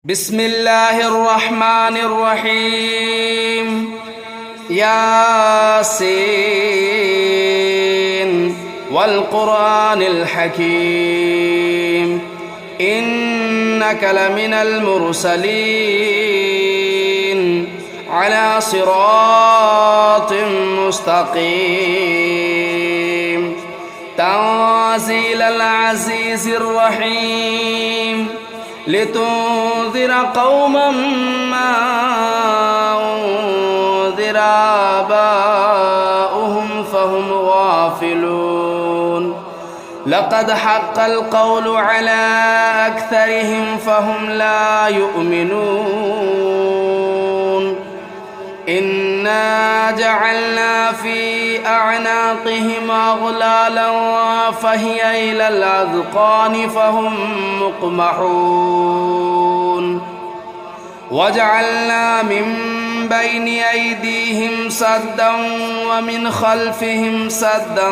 بسم الله الرحمن الرحيم ياسين والقرآن الحكيم إنك لمن المرسلين على صراط مستقيم تنزيل العزيز الرحيم لتنذر قوما ما أنذر آباؤهم فهم غافلون لقد حق القول على أكثرهم فهم لا يؤمنون إنا جعلنا في أعناقهم أغلالا فهي إلى الأذقان فهم مقمحون وجعلنا من بين أيديهم سدا ومن خلفهم سدا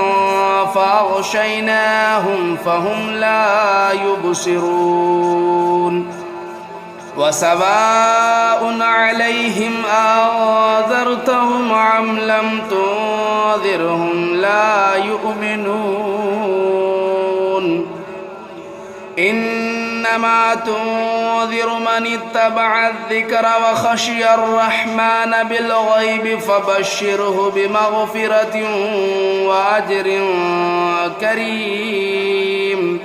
فأغشيناهم فهم لا يبصرون وسواء عليهم أنذرتهم أم لم تنذرهم لا يؤمنون إنما تنذر من اتبع الذكر وخشي الرحمن بالغيب فبشره بمغفرة وأجر كريم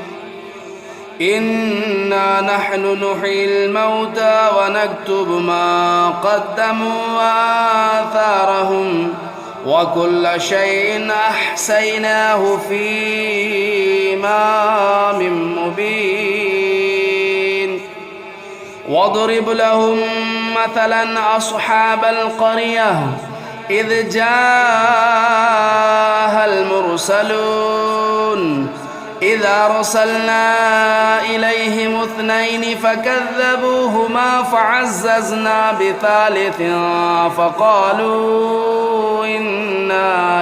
إنا نحن نحيي الموتى ونكتب ما قدموا وآثارهم وكل شيء أحصيناه في إمام مبين واضرب لهم مثلا أصحاب القرية إذ جاءها المرسلون إذا أرسلنا إليهم اثنين فكذبوهما فعززنا بثالث فقالوا إنا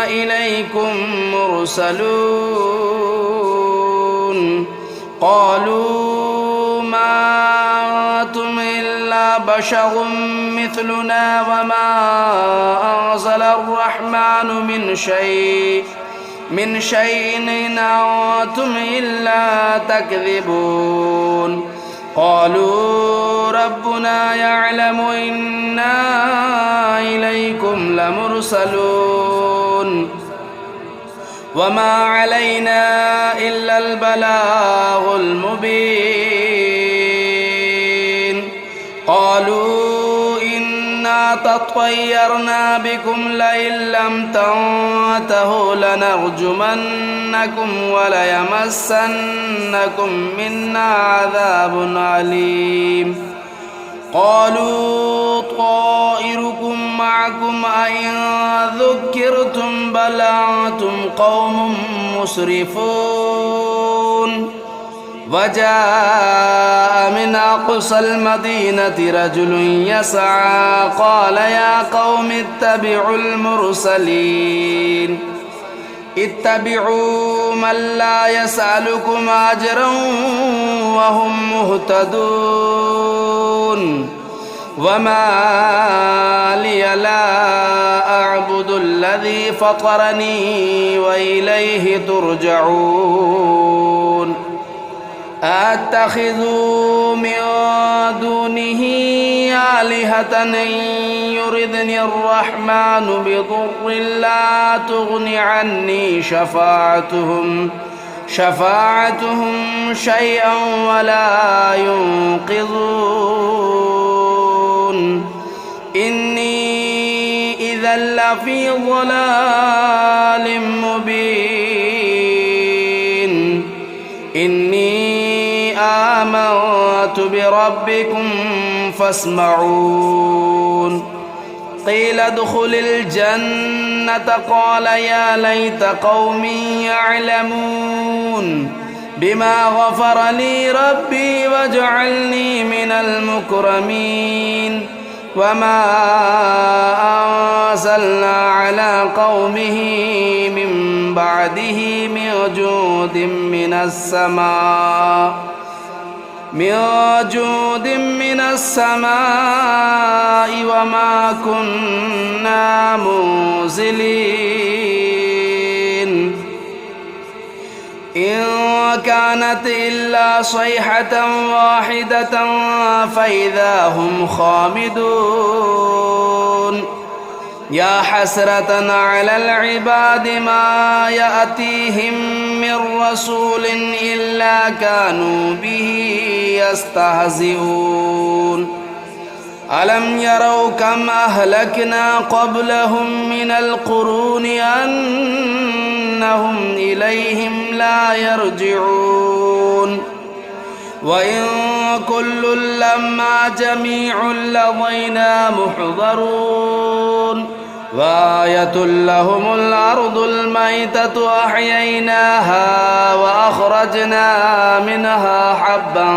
إليكم مرسلون قالوا ما أنتم إلا بشر مثلنا وما أنزل الرحمن من شيء إن أنتم إلا تكذبون قالوا ربنا يعلم إنا إليكم لمرسلون وما علينا إلا البلاغ المبين قالوا إنا تطيرنا بكم لئن لم تنتهوا لنرجمنكم وليمسنكم منا عذاب عليم قالوا طائركم معكم أئن ذكرتم بل أنتم قوم مسرفون وجاء من أقصى المدينة رجل يسعى قال يا قوم اتبعوا المرسلين اتبعوا من لا يسألكم أجرا وهم مهتدون وما لي لا أعبد الذي فطرني وإليه ترجعون أتخذ من دونه آلهة إن يردني الرحمن بضر لا تغن عني شفاعتهم شيئا ولا ينقذون إني إذا لفي ضلال مبين إني آمنت بربكم فاسمعون قيل ادخل الجنة قال يا ليت قومي يعلمون بما غفر لي ربي وجعلني من المكرمين وما أنزلنا على قومه من بعده من جود من السماء وما كنا منزلين إن كانت إلا صيحة واحدة فإذا هم خامدون يا حسرة على العباد ما يأتيهم من رسول إلا كانوا به يستهزئون ألم يروا كم أهلكنا قبلهم من القرون أنهم إليهم لا يرجعون وإن كل لما جميع لدينا محضرون وآية لهم الأرض الميتة أحييناها وأخرجنا منها حبا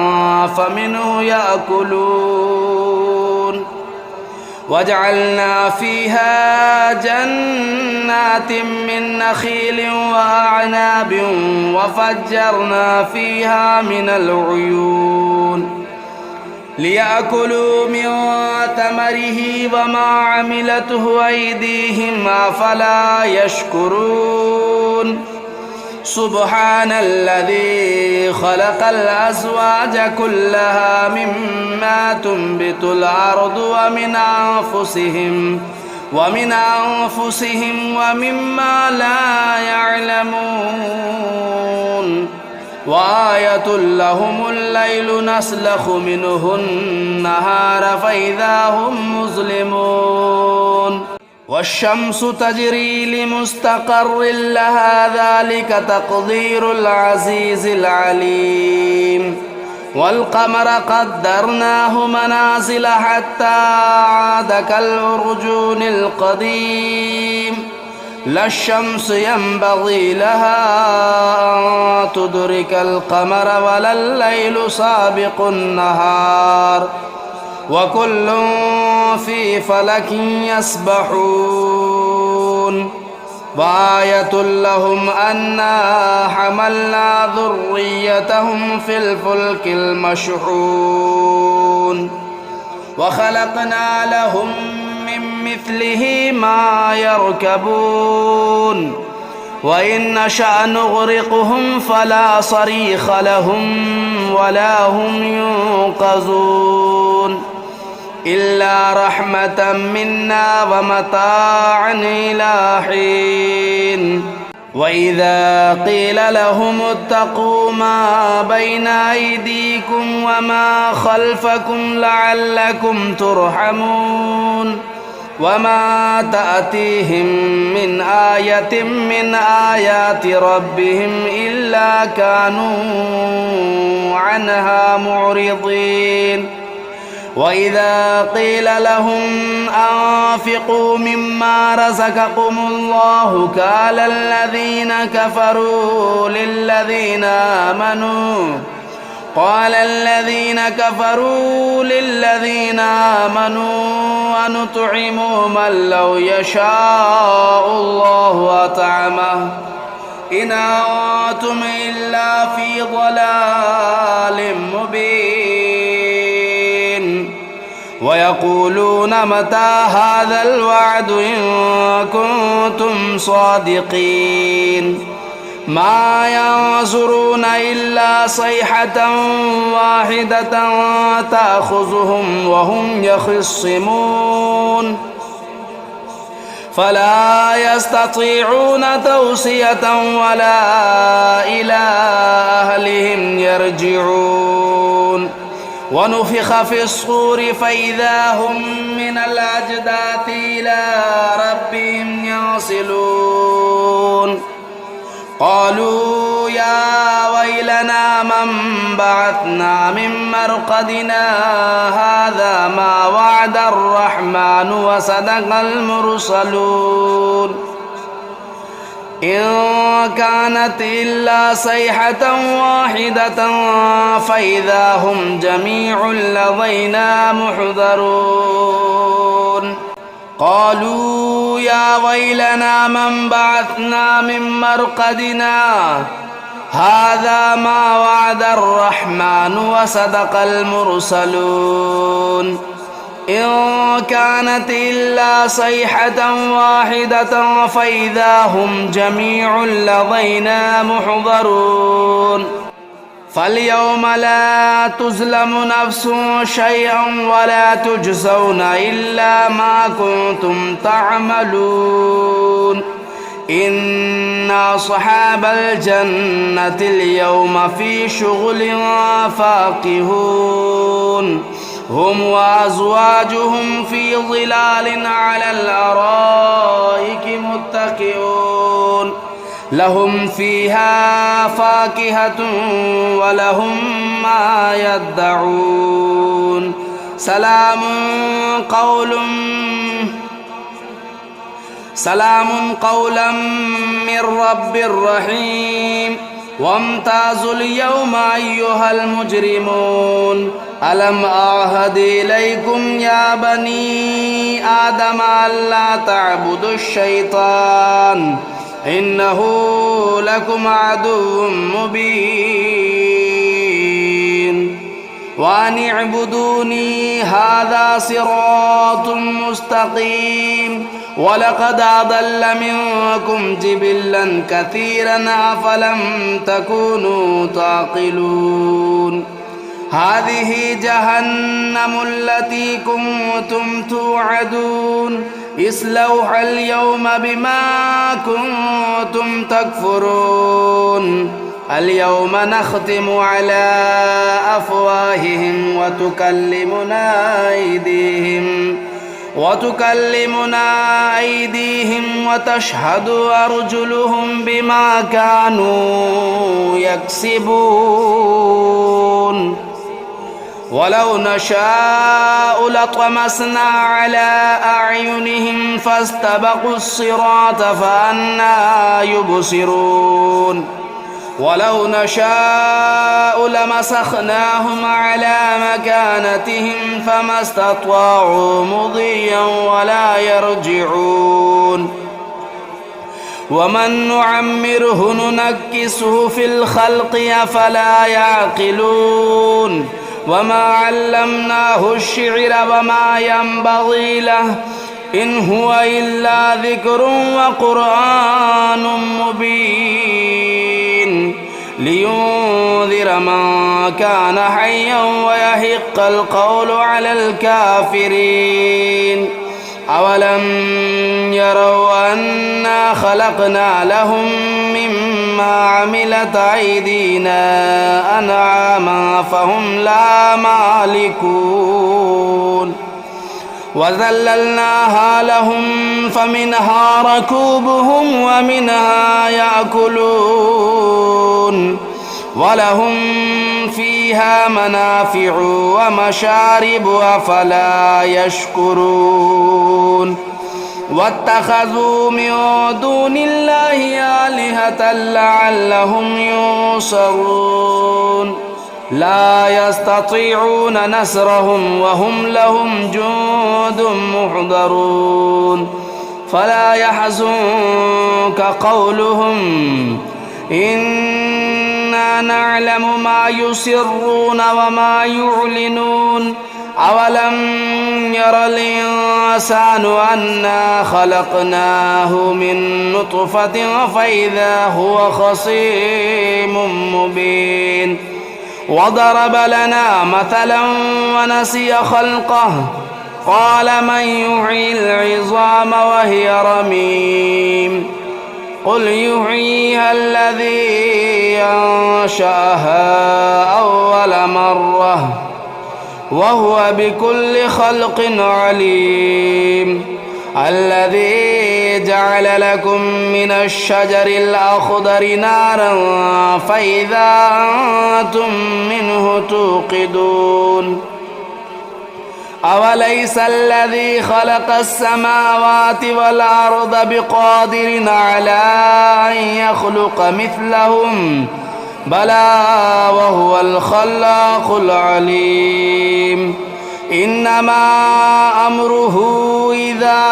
فمنه يأكلون وجعلنا فيها جنات من نخيل وأعناب وفجرنا فيها من العيون ليأكلوا من ثمره وما عملته أيديهم أفلا يشكرون سبحان الذي خلق الأزواج كلها مما تنبت الأرض ومن أنفسهم ومما لا يعلمون وآية لهم الليل نسلخ منه النهار فإذا هم مظلمون والشمس تجري لمستقر لها ذلك تقدير العزيز العليم والقمر قدرناه منازل حتى عاد كالعرجون القديم لا الشمس ينبغي لها أن تدرك القمر ولا الليل سابق النهار وكل في فلك يسبحون وآية لهم أنا حملنا ذريتهم في الفلك المشحون وخلقنا لهم من مثله ما يركبون وإن نشأ نغرقهم فلا صريخ لهم ولا هم ينقذون إلا رحمة منا ومتاعا إلى حين وإذا قيل لهم اتقوا ما بين أيديكم وما خلفكم لعلكم ترحمون وما تأتيهم من آية من آيات ربهم إلا كانوا عنها معرضين وإذا قيل لهم أنفقوا مما رزقكم الله قال الذين كفروا للذين آمنوا ونطعم من لو يشاء الله أطعمه إن أنتم إلا في ضلال مبين ويقولون متى هذا الوعد إن كنتم صادقين ما ينظرون إلا صيحة واحدة تأخذهم وهم يخصمون فلا يستطيعون توصية ولا إلى أهلهم يرجعون ونفخ في الصور فإذا هم من الأجداث إلى ربهم ينسلون قالوا يا ويلنا من بعثنا من مرقدنا هذا ما وعد الرحمن وصدق المرسلون إن كانت إلا صيحة واحدة فإذا هم جميع لدينا محضرون قالوا يا ويلنا من بعثنا من مرقدنا هذا ما وعد الرحمن وصدق المرسلون إن كانت إلا صيحة واحدة فإذا هم جميع لدينا محضرون فاليوم لا تظلم نفس شيئا ولا تجزون إلا ما كنتم تعملون إن أصحاب الجنة اليوم في شغل فاكهون هم وأزواجهم في ظلال على الأرائك متكئون لهم فيها فاكهة ولهم ما يدعون سلام قولا من رب رحيم وامتازوا اليوم أيها المجرمون ألم أعهد إليكم يا بني آدم ألا تعبدوا الشيطان إنه لكم عدو مبين وأن اعبدوني هذا صراط مستقيم ولقد أضل منكم جبلا كثيرا أفلم تكونوا تعقلون هذه جهنم التي كنتم توعدون اصلوها اليوم بما كنتم تكفرون اليوم نختم على أفواههم وتكلمنا أيديهم وتشهد أرجلهم بما كانوا يكسبون ولو نشاء لطمسنا على أعينهم فاستبقوا الصراط فأنى يبصرون ولو نشاء لمسخناهم على مكانتهم فما استطاعوا مضيا ولا يرجعون ومن نعمره ننكسه في الخلق أفلا يعقلون وما علمناه الشعر وما ينبغي له إن هو إلا ذكر وقرآن مبين لينذر من كان حيا ويحق القول على الكافرين أولم يروا أنا خلقنا لهم مما عملت أيدينا أنعاما فهم لا مالكون وذللناها لهم فمنها ركوبهم ومنها يأكلون ولهم فيها منافع ومشارب أفلا يشكرون واتخذوا من دون الله آلهة لعلهم ينصرون لا يستطيعون نصرهم وهم لهم جند محضرون فلا يحزنك قولهم إنا نعلم ما يسرون وما يعلنون أولم ير الإنسان أنا خلقناه من نطفة فإذا هو خصيم مبين وضرب لنا مثلا ونسي خلقه قال من يحيي العظام وهي رميم قل يحييها الذي أنشأها أول مرة وهو بكل خلق عليم الذي جعل لكم من الشجر الأخضر نارا فإذا أنتم منه توقدون أوليس الذي خلق السماوات والأرض بقادر على أن يخلق مثلهم بلى وهو الخلاق العليم إنما أمره إذا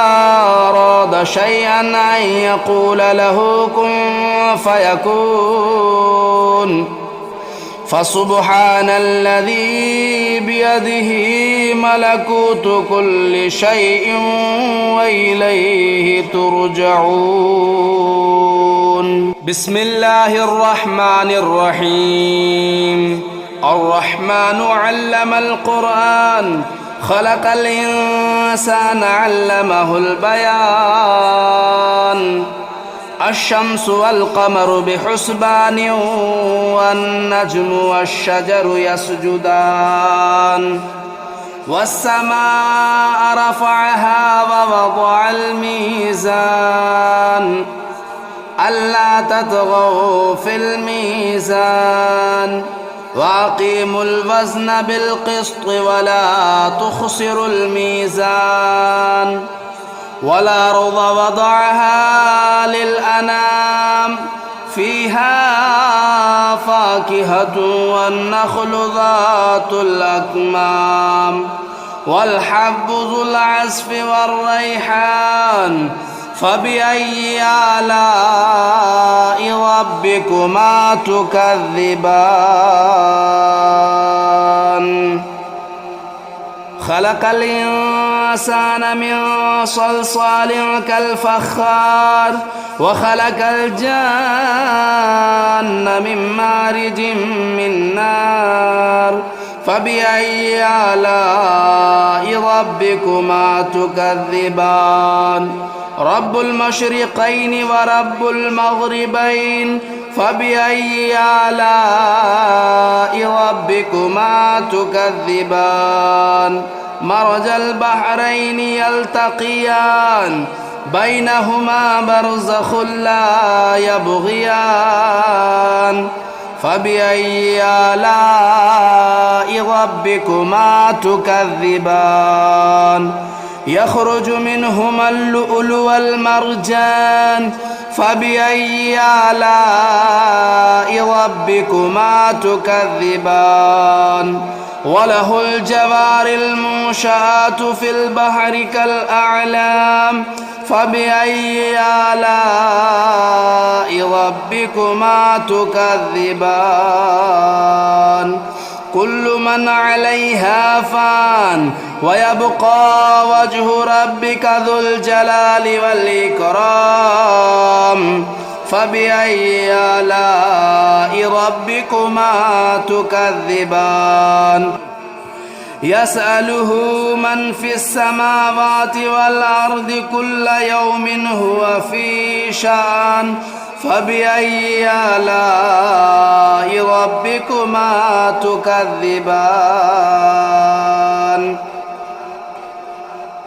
أراد شيئا أن يقول له كن فيكون فسبحان الذي بيده ملكوت كل شيء وإليه ترجعون بسم الله الرحمن الرحيم الرحمن علم القرآن خلق الإنسان علمه البيان الشمس والقمر بحسبان والنجم والشجر يسجدان والسماء رفعها ووضع الميزان ألا تطغوا في الميزان وأقيموا الوزن بالقسط ولا تخسروا الميزان والأرض وضعها للأنام فيها فاكهة والنخل ذات الأكمام والحب ذو العصف والريحان فبأي آلاء ربكما تكذبان خلق الإنسان من صلصال كالفخار وخلق الجان من مارج من نار فبأي آلاء ربكما تكذبان رب المشرقين ورب المغربين فبأي آلاء ربكما تكذبان مرج البحرين يلتقيان بينهما برزخ لا يبغيان فبأي آلاء ربكما تكذبان يخرج منهما اللؤلؤ والمرجان فبأي آلاء ربكما تكذبان وله الجوار المنشآت في البحر كالأعلام فبأي آلاء ربكما تكذبان كل من عليها فان ويبقى وجه ربك ذو الجلال والإكرام فبأي آلاء ربكما تكذبان يسأله من في السماوات والأرض كل يوم هو في شأن فبأي آلاء ربكما تكذبان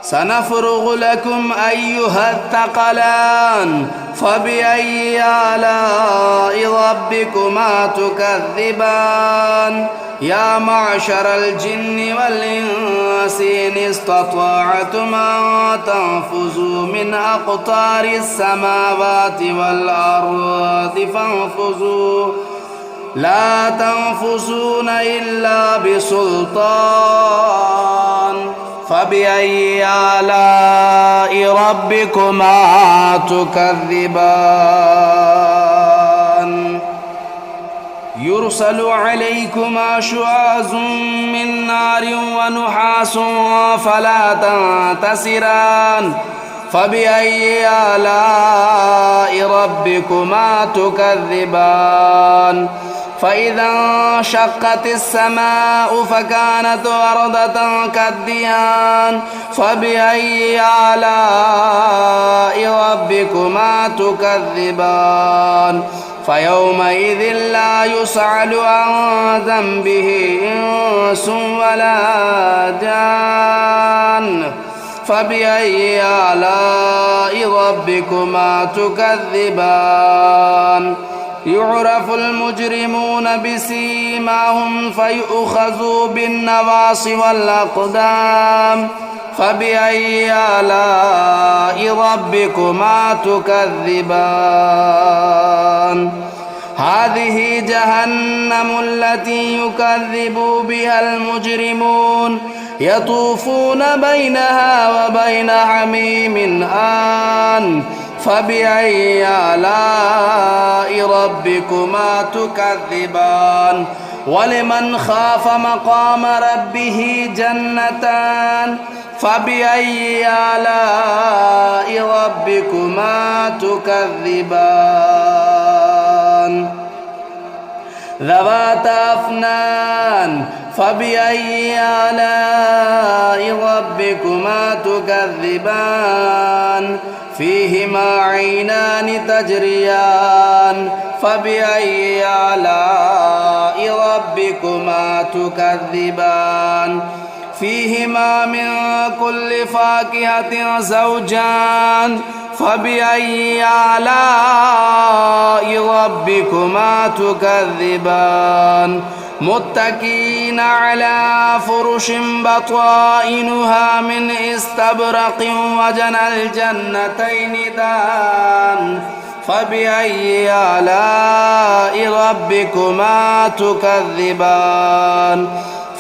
سنفرغ لكم أيها الثقلان فبأي آلاء ربكما تكذبان يا معشر الجن والإنس إن استطعتم أن تنفذوا من أقطار السماوات والأرض فانفذوا لا تنفذون إلا بسلطان فبأي آلاء ربكما تكذبان يرسل عليكما شواظ من نار ونحاس فلا تنتصران فبأي آلاء ربكما تكذبان فإذا انشقت السماء فكانت وردة كالدهان فبأي آلاء ربكما تكذبان فيومئذ لا يسأل عن ذنبه إنس ولا جان فبأي آلاء ربكما تكذبان يعرف المجرمون بسيماهم فيؤخذوا بالنواصي والأقدام فبأي آلاء ربكما تكذبان هذه جهنم التي يكذب بها المجرمون يطوفون بينها وبين حميم آن فبأي آلاء ربكما تكذبان ولمن خاف مقام ربه جنتان فبأي آلاء ربكما تكذبان ذواتا أفنان فبأي آلاء ربكما تكذبان فيهما عينان تجريان فبأي آلاء ربكما تكذبان فيهما من كل فاكهة زوجان فبأي آلاء ربكما تكذبان متكئين على فرش بطائنها من استبرق وجنى الجنتين دان فبأي آلاء ربكما تكذبان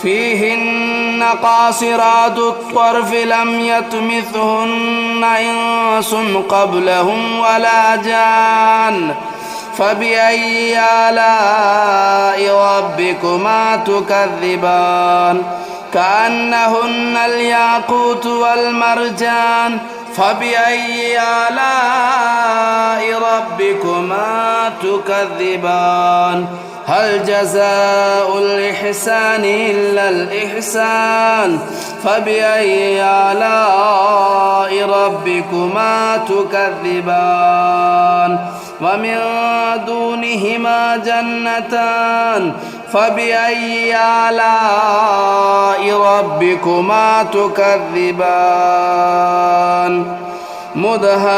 فيهن قاصرات الطرف لم يطمثهن إنس قبلهم ولا جان فبأي آلاء ربكما تكذبان كأنهن الياقوت والمرجان فبأي آلاء ربكما تكذبان هل جزاء الإحسان إلا الإحسان فبأي آلاء ربكما تكذبان ومن دونهما جنتان فبأي آلاء ربكما تكذبان مدهامتان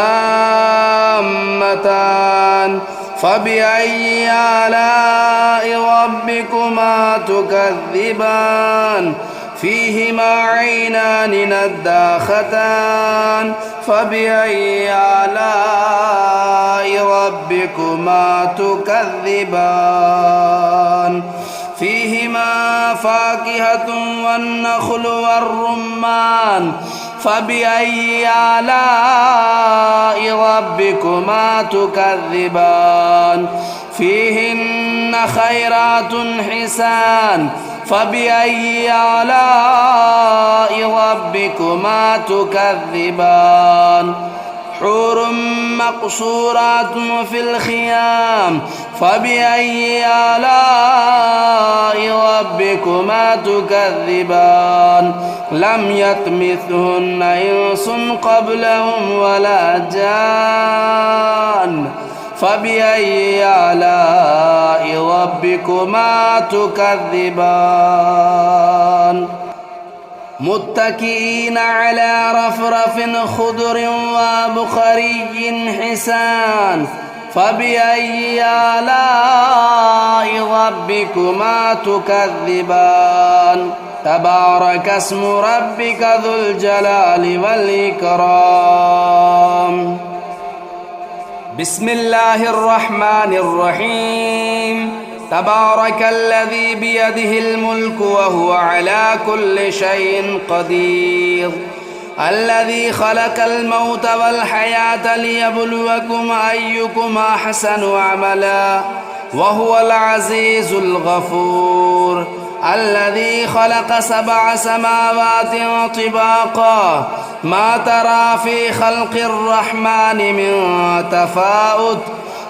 فبأي آلاء ربكما تكذبان فيهما عينان نضاختان فبأي آلاء ربكما تكذبان فيهما فاكهة والنخل والرمان فبأي آلاء ربكما تكذبان فيهن خيرات حسان فبأي آلاء ربكما تكذبان حور مقصورات في الخيام فبأي آلاء ربكما تكذبان لم يطمثهن إنس قبلهم ولا جان فبأي آلاء ربكما تكذبان متكئين على رفرف خضر وبخري حسان فبأي آلاء ربكما تكذبان تبارك اسم ربك ذو الجلال والإكرام بسم الله الرحمن الرحيم تبارك الذي بيده الملك وهو على كل شيء قدير الذي خلق الموت والحياة ليبلوكم أيكم أحسن عملا وهو العزيز الغفور الذي خلق 7 سماوات طباقا ما ترى في خلق الرحمن من تفاؤت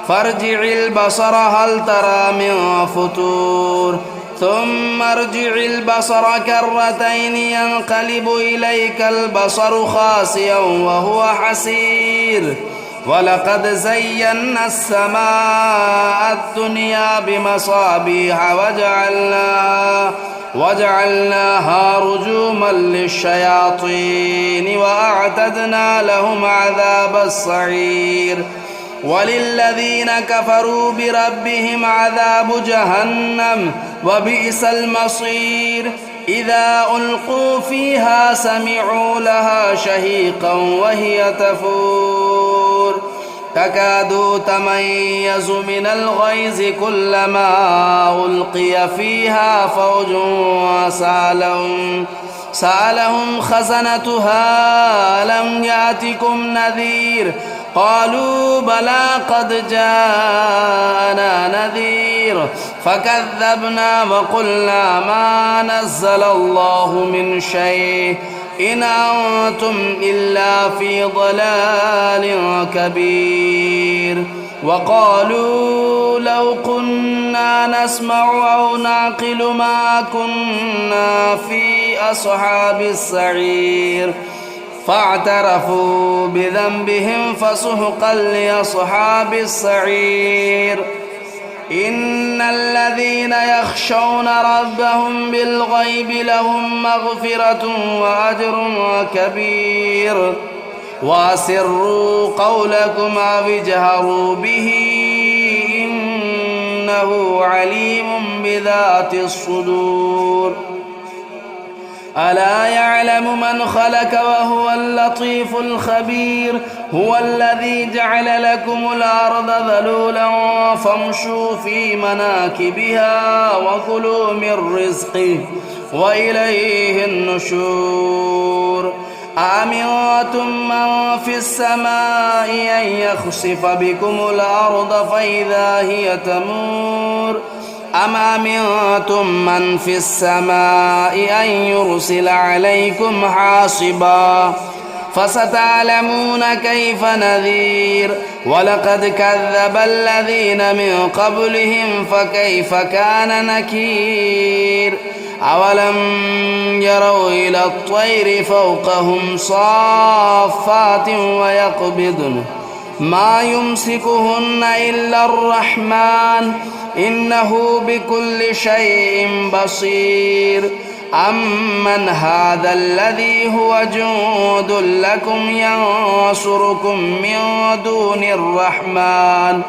فارجع البصر هل ترى من فطور ثم ارجع البصر كرتين ينقلب إليك البصر خاسئا وهو حسير ولقد زينا السماء الدنيا بمصابيح وجعلناها رجوما للشياطين وأعتدنا لهم عذاب السعير وللذين كفروا بربهم عذاب جهنم وبئس المصير إذا ألقوا فيها سمعوا لها شهيقا وهي تفور تكاد تميز من الغيظ كلما ألقي فيها فوج سألهم خزنتها ألم يأتكم نذير قالوا بلى قد جاءنا نذير فكذبنا وقلنا ما نزل الله من شيء إن أنتم إلا في ضلال كبير وقالوا لو كنا نسمع أو نعقل ما كنا في أصحاب السعير فاعترفوا بذنبهم فسحقا لأصحاب السعير إن الذين يخشون ربهم بالغيب لهم مغفرة وأجر كبير وأسروا قولكم أو اجهروا به إنه عليم بذات الصدور ألا يعلم من خلق وهو اللطيف الخبير هو الذي جعل لكم الأرض ذلولا فامشوا في مناكبها وكلوا من رزقه وإليه النشور أأمنتم من في السماء أن يخسف بكم الأرض فإذا هي تمور أم أمنتم من في السماء أن يرسل عليكم حاصبا فستعلمون كيف نذير ولقد كذب الذين من قبلهم فكيف كان نكير أولم يروا إلى الطير فوقهم صافات ويقبضن ما يمسكهن إلا الرحمن إنه بكل شيء بصير أمن هذا الذي هو جند لكم ينصركم من دون الرحمن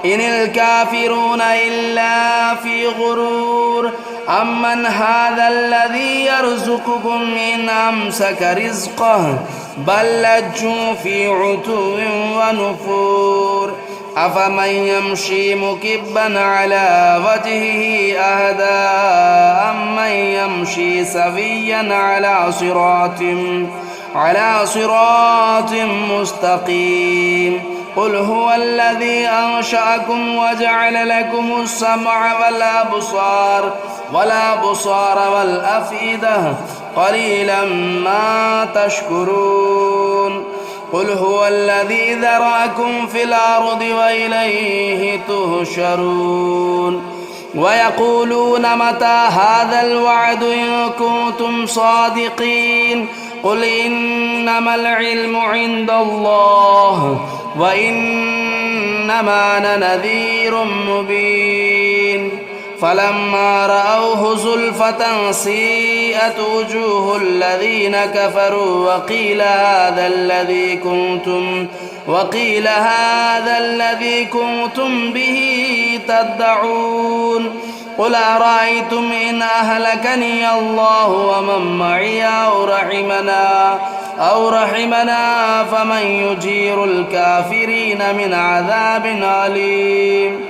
إن الكافرون إلا في غرور أمن هذا الذي يرزقكم إن أمسك رزقه بل لجوا في عتو ونفور أفمن يمشي مكبا على وجهه أهدى أمن يمشي سويا على صراط مستقيم قل هو الذي أنشأكم وجعل لكم السمع والأبصار والأفئدة قليلا ما تشكرون قل هو الذي ذرأكم في الأرض وإليه تهشرون ويقولون متى هذا الوعد إن كنتم صادقين قل إنما العلم عند الله وإنما أنا نذير مبين فلما رأوه زلفة سيئت وجوه الذين كفروا وقيل هذا الذي كنتم به تدعون قل أرأيتم إن أهلكني الله ومن معي أو رحمنا فمن يجير الكافرين من عذاب أليم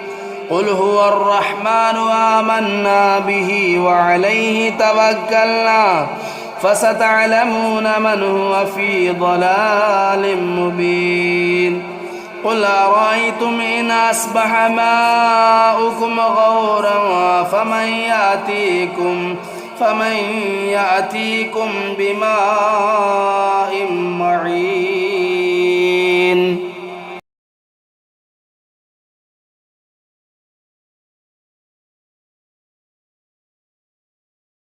قل هو الرحمن آمنا به وعليه توكلنا فستعلمون من هو في ضلال مبين قل أرأيتم إن أصبح ماؤكم غورا فمن يأتيكم بماء معين